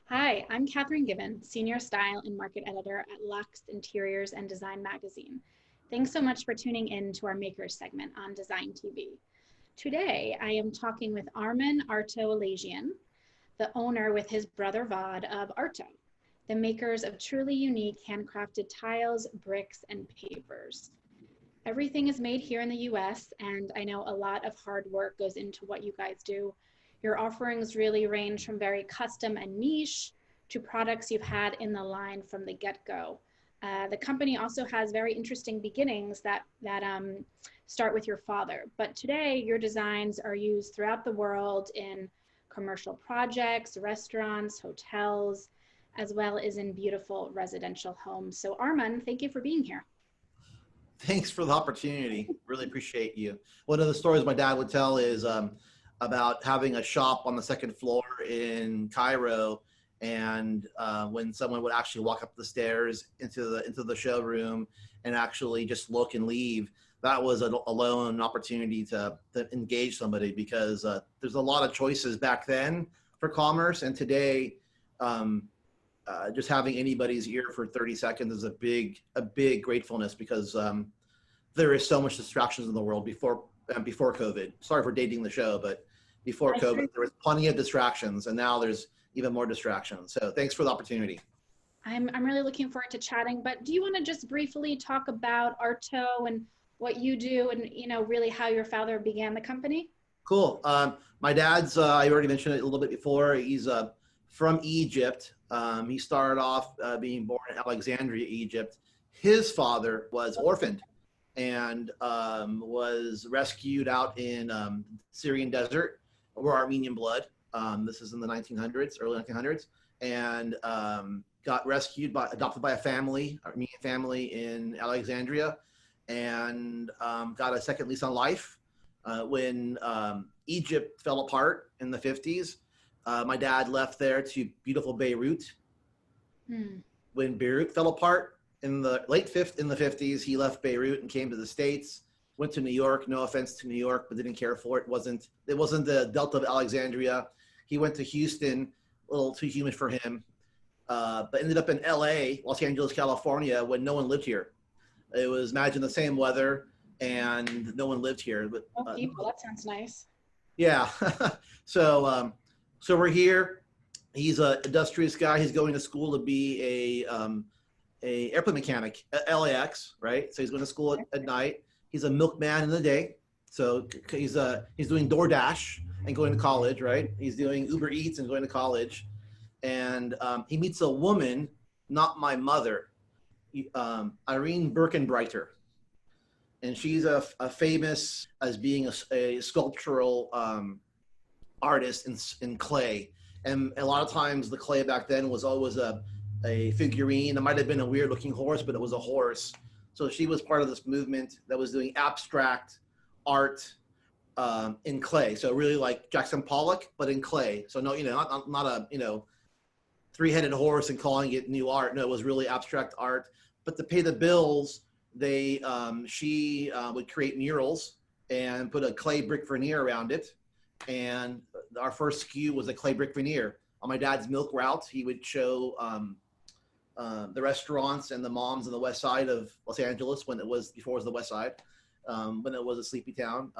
Hi, I'm Katherine Gibbon, Senior Style and Market Editor at Luxe Interiors and Design Magazine. Thanks so much for tuning in to our Makers segment on Design TV. Today, I am talking with Armin ARTO the owner with his brother Vod of ARTO, the makers of truly unique handcrafted tiles, bricks, and pavers. Everything is made here in the US, and I know a lot of hard work goes into what you guys do. Your offerings really range from very custom and niche to products you've had in the line from the get-go. The company also has very interesting beginnings that start with your father. But today, your designs are used throughout the world in commercial projects, restaurants, hotels, as well as in beautiful residential homes. So Arman, thank you for being here. Thanks for the opportunity. Really appreciate you. One of the stories my dad would tell is about having a shop on the second floor in Cairo, and when someone would actually walk up the stairs into the showroom and actually just look and leave, that was alone an opportunity to engage somebody because there's a lot of choices back then for commerce, and today. Just having anybody's ear for 30 seconds is a big gratefulness because there is so much distractions in the world before COVID. Sorry for dating the show, but before COVID, there was plenty of distractions, and now there's even more distractions. So thanks for the opportunity. I'm really looking forward to chatting, but do you want to just briefly talk about ARTO and what you do and, really how your father began the company? Cool. My dad's, I already mentioned it a little bit before. He's from Egypt. He started off being born in Alexandria, Egypt. His father was orphaned and was rescued out in Syrian desert or Armenian blood. This is in the 1900s, early 1900s, and got adopted by a family, Armenian family in Alexandria, and got a second lease on life. When Egypt fell apart in the 50s, my dad left there to beautiful Beirut. When Beirut fell apart in the in the 50s, he left Beirut and came to the States. Went to New York. No offense to New York, but didn't care for it. It wasn't the Delta of Alexandria. He went to Houston, a little too humid for him, but ended up in L.A., Los Angeles, California, when no one lived here. It was imagine the same weather, and no one lived here. But people, that sounds nice. Yeah. So we're here. He's an industrious guy. He's going to school to be a airplane mechanic at LAX, right? So he's going to school at night. He's a milkman in the day. So he's doing DoorDash and going to college, right? He's doing Uber Eats and going to college. And he meets a woman, not my mother, Irene Birkenbreiter. And she's a famous as being a sculptural artist in clay. And a lot of times the clay back then was always a figurine. It might have been a weird looking horse, but it was a horse. So she was part of this movement that was doing abstract art in clay. So really like Jackson Pollock, but in clay. So no, not a, three-headed horse and calling it new art. No, it was really abstract art. But to pay the bills, she would create murals and put a clay brick veneer around it. And our first SKU was a clay brick veneer. On my dad's milk route, he would show the restaurants and the moms on the west side of Los Angeles before it was the west side, when it was a sleepy town.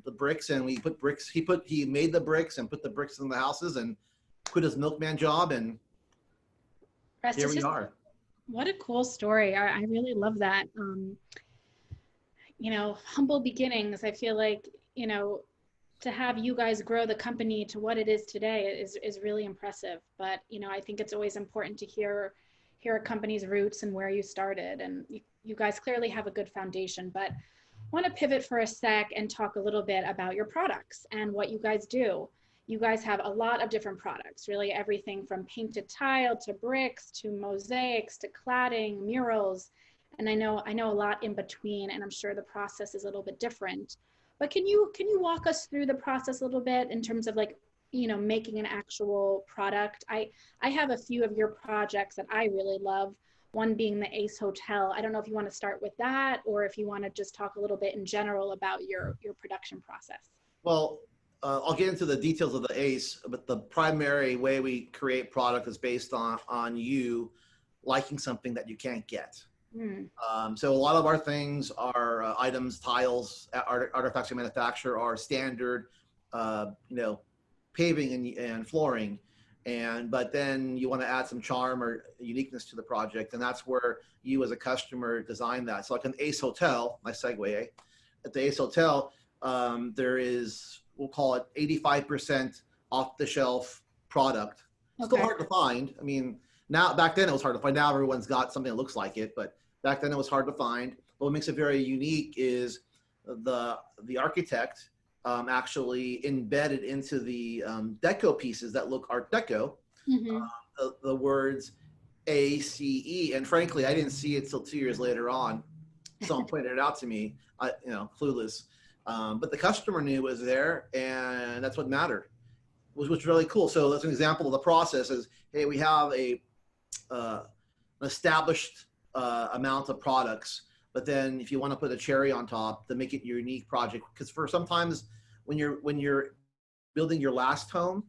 The bricks, and we put bricks. He made the bricks and put the bricks in the houses and quit his milkman job, and here we are. What a cool story. I really love that. Humble beginnings. I feel like, to have you guys grow the company to what it is today is really impressive. But, I think it's always important to hear a company's roots and where you started. And you guys clearly have a good foundation. But I want to pivot for a sec and talk a little bit about your products and what you guys do. You guys have a lot of different products, really everything from painted tile to bricks to mosaics to cladding, murals. And I know a lot in between, and I'm sure the process is a little bit different. But can you walk us through the process a little bit in terms of making an actual product? I have a few of your projects that I really love, one being the Ace Hotel. I don't know if you want to start with that or if you want to just talk a little bit in general about your production process. Well, I'll get into the details of the ACE, but the primary way we create product is based on you liking something that you can't get. Mm. So a lot of our things are items, tiles, artifacts we manufacture are standard, paving and flooring. But then you want to add some charm or uniqueness to the project. And that's where you as a customer design that. So like an ACE Hotel, my segue, eh? At the ACE Hotel, there is, we'll call it 85% off the shelf product. Still hard to find. I mean, back then it was hard to find. Now everyone's got something that looks like it, but back then it was hard to find. But what makes it very unique is the architect actually embedded into the deco pieces that look Art Deco, the words ACE. And frankly, I didn't see it till 2 years later on. Someone pointed it out to me, clueless. But the customer knew it was there, and that's what mattered, which was really cool. So that's an example of the process is, hey, we have an established amount of products, but then if you want to put a cherry on top to make it your unique project, because for sometimes when you're building your last home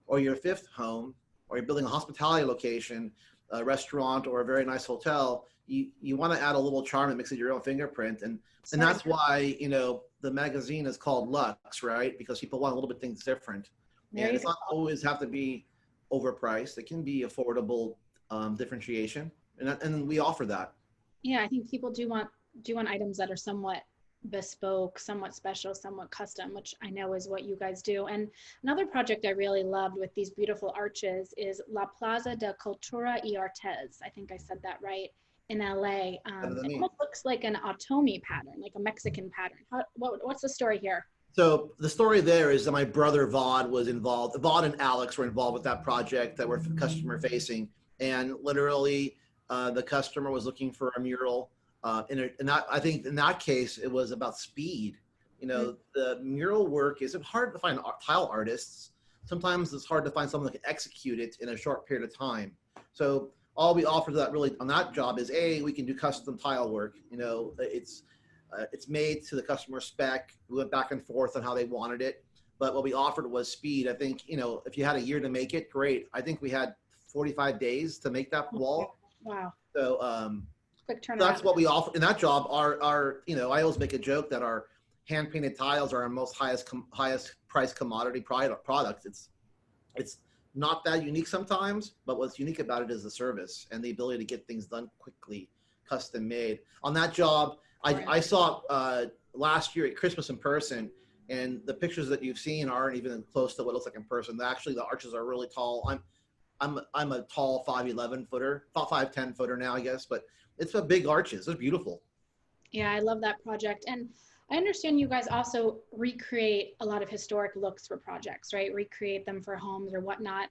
or your fifth home, or you're building a hospitality location, a restaurant, or a very nice hotel, you want to add a little charm that makes it your own fingerprint. And that's why, the magazine is called Luxe, right? Because people want a little bit things different. And it's not always have to be overpriced. It can be affordable differentiation. And we offer that. Yeah, I think people do want items that are somewhat bespoke, somewhat special, somewhat custom, which I know is what you guys do. And another project I really loved with these beautiful arches is La Plaza de Cultura y Artes. I think I said that right, in LA. It almost looks like an Otomi pattern, like a Mexican pattern. What's the story here? So the story there is that my brother Vaughn was involved. Vaughn and Alex were involved with that project that were customer facing. And literally the customer was looking for a mural. I think in that case, it was about speed. The mural work is hard to find tile artists. Sometimes it's hard to find someone that can execute it in a short period of time. So all we offer to that really on that job is we can do custom tile work. It's made to the customer spec. We went back and forth on how they wanted it, but what we offered was speed. I think if you had a year to make it, great. I think we had 45 days to make that wall. Wow. So quick turnaround. That's what we offer in that job. I always make a joke that our hand painted tiles are our most highest price commodity product. It's not that unique sometimes, but what's unique about it is the service and the ability to get things done quickly, custom made. On that job, I saw last year at Christmas in person, and the pictures that you've seen aren't even close to what it looks like in person. Actually, the arches are really tall. I'm a tall 5'11" footer, 5'10" footer now, I guess, but it's a big arches. They're beautiful. Yeah, I love that project. And I understand you guys also recreate a lot of historic looks for projects, right? Recreate them for homes or whatnot.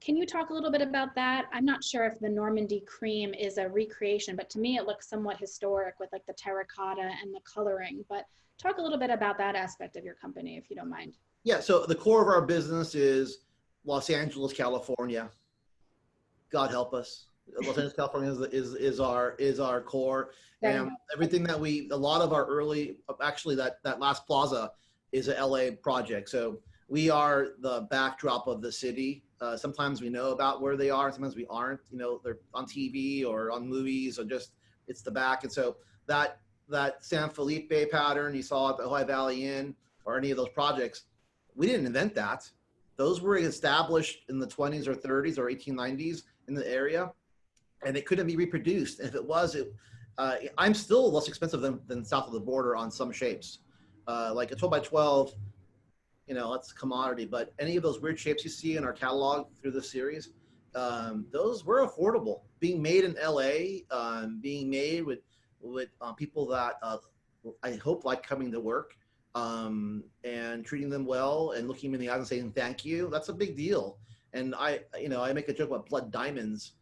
Can you talk a little bit about that? I'm not sure if the Normandy cream is a recreation, but to me it looks somewhat historic with like the terracotta and the coloring. But talk a little bit about that aspect of your company, if you don't mind. Yeah, so the core of our business is Los Angeles, California. God help us. Los Angeles, California is our core, and everything that a lot of our early, actually that last plaza is a LA project. So we are the backdrop of the city. Sometimes we know about where they are, sometimes we aren't. They're on TV or on movies, or just it's the back. And so that San Felipe pattern you saw at the Ojai Valley Inn or any of those projects, we didn't invent that. Those were established in the 20s or 30s or 1890s in the area, and it couldn't be reproduced. And if it was, I'm still less expensive than south of the border on some shapes. Like a 12 by 12, that's a commodity, but any of those weird shapes you see in our catalog through the series, those were affordable. Being made in LA, being made with people that I hope like coming to work, and treating them well and looking them in the eyes and saying thank you. That's a big deal. And I make a joke about blood diamonds.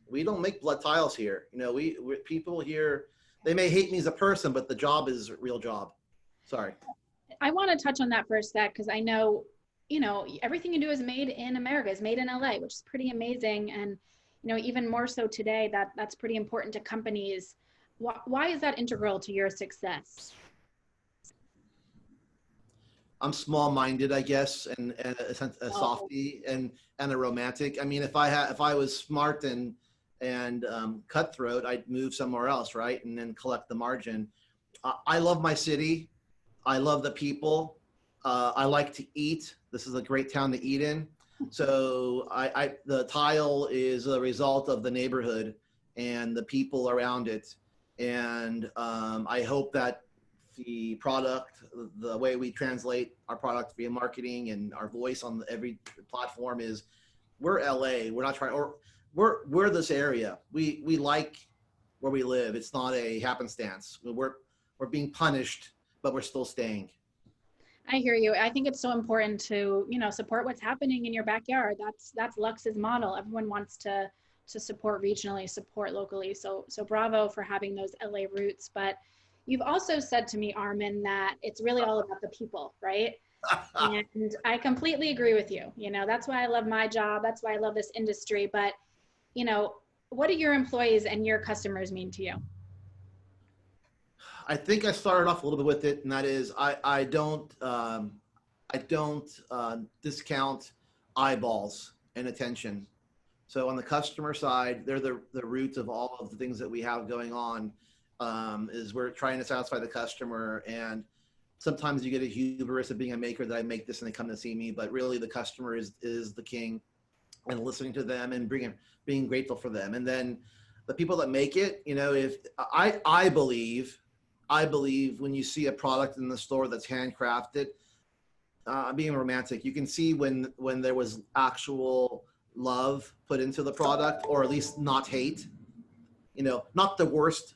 We don't make blood tiles here. We people here, they may hate me as a person, but the job is a real job. Sorry. I want to touch on that for a sec, because I know, everything you do is made in America, is made in LA, which is pretty amazing. And, even more so today, that's pretty important to companies. Why is that integral to your success? I'm small-minded, I guess, and a Oh, softie and a romantic. I mean, if I was smart and cutthroat, I'd move somewhere else, right, and then collect the margin. I love my city. I love the people. I like to eat. This is a great town to eat in. So the tile is a result of the neighborhood and the people around it. And I hope that the product, the way we translate our product via marketing and our voice on every platform is, we're LA. We're not trying, or we're this area. We like where we live. It's not a happenstance. We're being punished, but we're still staying. I hear you. I think it's so important to, support what's happening in your backyard. That's Luxe's model. Everyone wants to support regionally, support locally. So bravo for having those LA roots. But you've also said to me, Armin, that it's really all about the people, right? And I completely agree with you. That's why I love my job. That's why I love this industry. But, you know, what do your employees and your customers mean to you? I think I started off a little bit with it, and that is I don't discount eyeballs and attention. So on the customer side, they're the root of all of the things that we have going on. Is we're trying to satisfy the customer, and sometimes you get a hubris of being a maker that I make this and they come to see me, but really the customer is the king, and listening to them and being grateful for them, and then the people that make it. If I believe when you see a product in the store that's handcrafted, being romantic, you can see when there was actual love put into the product, or at least not hate. Not the worst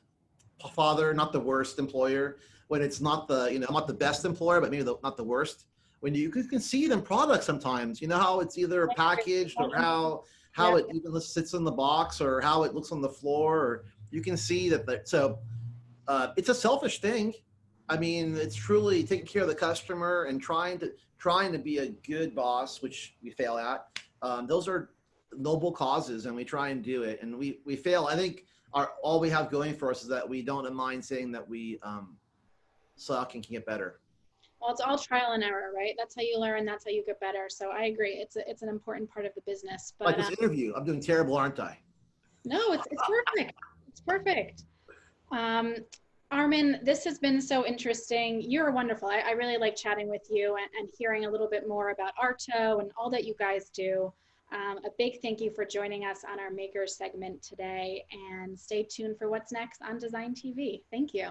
father, not the worst employer. When it's not not the best employer, but maybe not the worst. When you can see it in products sometimes. You know how it's either packaged, or how Yeah. it even sits in the box, or how it looks on the floor, or you can see that. So it's a selfish thing. I mean, it's truly taking care of the customer and trying to be a good boss, which we fail at. Those are noble causes, and we try and do it, and we fail. I think all we have going for us is that we don't mind saying that we suck and can get better. Well, it's all trial and error, right? That's how you learn. That's how you get better. So I agree. It's an important part of the business. Like But this interview, I'm doing terrible, aren't I? no, it's perfect. It's perfect. Um, Armin, this has been so interesting. You're wonderful. I really like chatting with you and hearing a little bit more about ARTO and all that you guys do. A big thank you for joining us on our Makers segment today, and stay tuned for what's next on Design TV. Thank you.